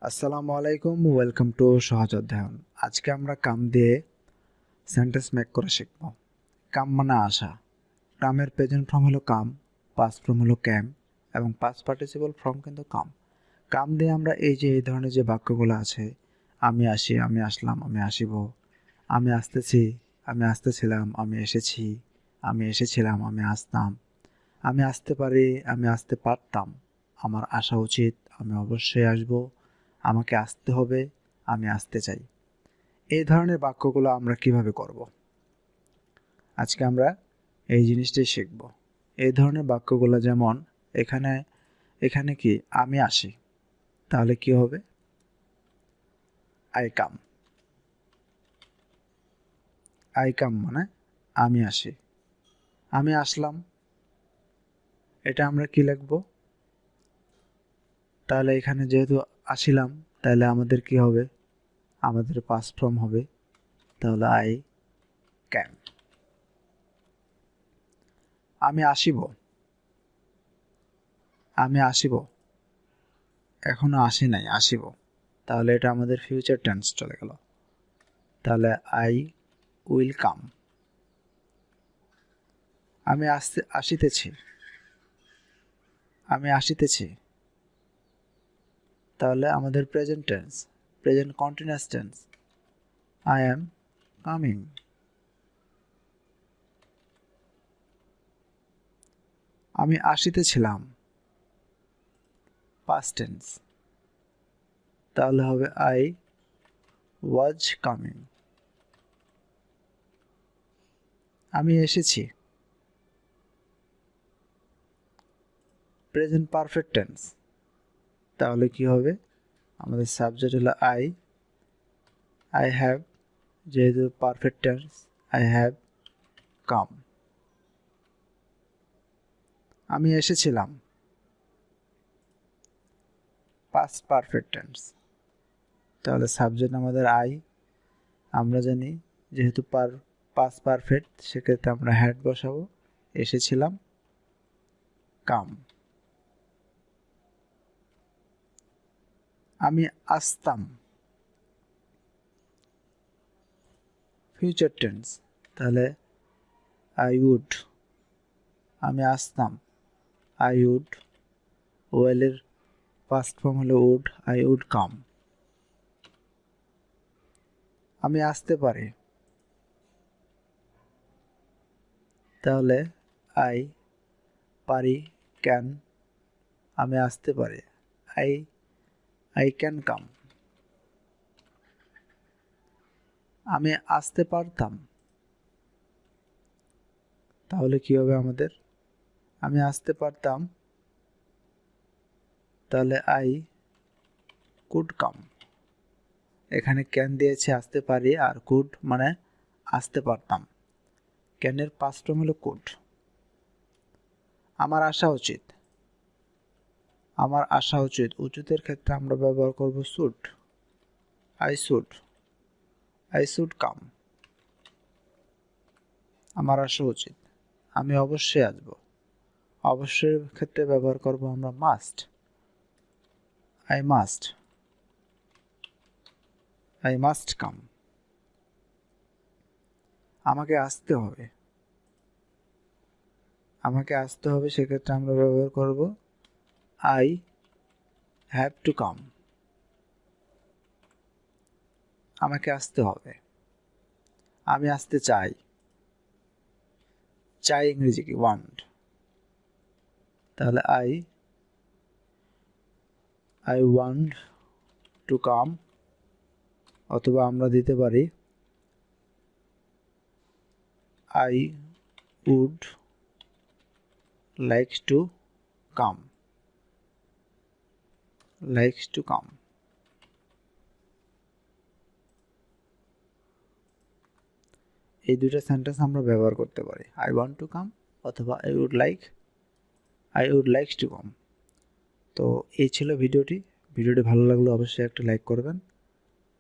আসসালামু আলাইকুম, welcome to সহজ অধ্যয়ন। আজকে আমরা কাম দিয়ে সেন্টেন্স মেক করে শিখব। কাম মানে আসা। কামের প্রেজেন্ট ফর্ম হলো কাম, পাস্ট ফর্ম হলো ক্যাম এবং পাস্ট পার্টিসিপল ফর্ম কিন্তু কাম। কাম দিয়ে আমরা এই ধরনের যে বাক্যগুলো আছে, আমি আসি, আমি আসলাম, আমি আসিব, আমি আসতেছি, আমি আসতেছিলাম, আমি এসেছি, আমি এসেছিলাম, আমি আসতাম, আমি আসতে পারি, আমি আসতে পারতাম, আমার আসা উচিত, আমি অবশ্যই আসব, আমাকে আসতে হবে, আমি আসতে চাই। এই ধরনের বাক্যগুলো আমরা কিভাবে করব? আজকে আমরা এই জিনিসটাই শিখব। এই ধরনের বাক্যগুলো যেমন এখানে এখানে কি আমি আসি, তাহলে কি হবে? I come. আই কাম মানে আমি আসি। আমি আসলাম, এটা আমরা কি লিখব? তাহলে এখানে যেহেতু আসিলাম, তাহলে আমাদের কি হবে? আমাদের পাস্ট ফর্ম হবে, তাহলে আই ক্যাম। আমি আসিব, আমি আসিব, এখনো আসি নাই, আসিব, তাহলে এটা আমাদের ফিউচার টেন্স চলে গেল। তাহলে আই উইল কাম। আমি আসিতেছি, আমি আসিতেছি, তাহলে আমাদের present tense, present continuous tense, I am coming. আমি আসিতেছিলাম, পাস্ট টেন্স, তাহলে হবে আই ওয়াজ কামিং। আমি এসেছি, প্রেজেন্ট পারফেক্ট টেন্স, তাহলে কি হবে? আমাদের সাবজেক্ট হলো আই, আই হ্যাভ, যেহেতু perfect tense, I have come. আমি এসেছিলাম, পাস্ট পারফেক্ট টেন্স, তাহলে সাবজেক্ট আমাদের আই, আমরা জানি যেহেতু পাস্ট পারফেক্ট, সেক্ষেত্রে আমরা হ্যাড বসাবো, এসেছিলাম, কাম। আমি আসতাম, ফিউচার টেন্স, তাহলে আই উড। আমি আসতাম, আই উড, ওয়েলের পাস্ট ফর্ম হলো উড, আই উড কাম। আমি আসতে পারি, তাহলে আই পারি ক্যান, আমি আসতে পারি, আই আই ক্যান কাম। আমি আসতে পারতাম, তাহলে কি হবে আমাদের? আমি আসতে পারতাম, তাহলে আই কুড কাম। এখানে ক্যান দিয়েছে আসতে পারি, আর কুড মানে আসতে পারতাম। ক্যানের পাস্ট ফর্ম হলো কুড। আমার আসা উচিত, আমার আসা উচিত, উচিতের ক্ষেত্রে আমরা ব্যবহার করব should. I should, I should come. আমার আসা উচিত, আমি অবশ্যই আসব, অবশ্যই ক্ষেত্রে ব্যবহার করব আমরা must. I must, I must come. আমাকে আসতে হবে, আমাকে আসতে হবে, সেক্ষেত্রে আমরা ব্যবহার করব আই হ্যাভ টু কাম। আমাকে আসতে হবে। আমি আসতে চাই, চাই ইংরেজি কি ওয়ান্ট, তাহলে আই ওয়ান্ট টু কাম, অথবা আমরা দিতে পারি I would like to come, like to come. এই দুইটা সেন্টেন্স আমরা ব্যবহার করতে পারি, আই ওয়ান্ট টু কাম অথবা I would like to come. তো এই ছিল ভিডিওটি। ভালো লাগলে অবশ্যই একটা লাইক করবেন।